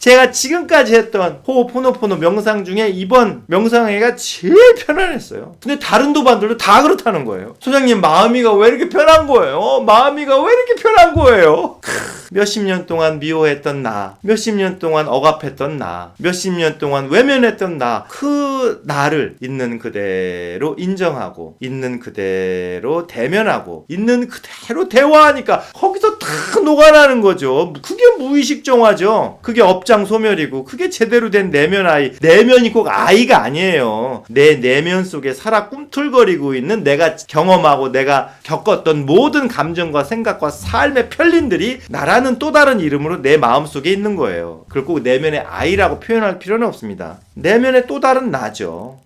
제가 지금까지 했던 호흡호노포노 명상 중에 이번 명상회가 제일 편안했어요. 근데 다른 도반들도 다 그렇다는 거예요. 소장님, 마음이가 왜 이렇게 편한 거예요? 마음이가 왜 이렇게 편한 거예요? 몇십 년 동안 미워했던 나, 몇십 년 동안 억압했던 나, 몇십 년 동안 외면했던 나, 그 나를 있는 그대로 인정하고, 있는 그대로 대면하고, 있는 그대로 대화하니까 거기서 다 녹아나는 거죠. 그게 무의식 정화죠. 그게 업장 소멸이고, 그게 제대로 된 내면 아이. 내면이 꼭 아이가 아니에요. 내 내면 속에 살아 꿈틀거리고 있는 내가 경험하고 내가 겪었던 모든 감정과 생각과 삶의 편린들이 나라는 또 다른 이름으로 내 마음속에 있는 거예요. 그걸 꼭 내면의 아이라고 표현할 필요는 없습니다. 내면의 또 다른 나죠.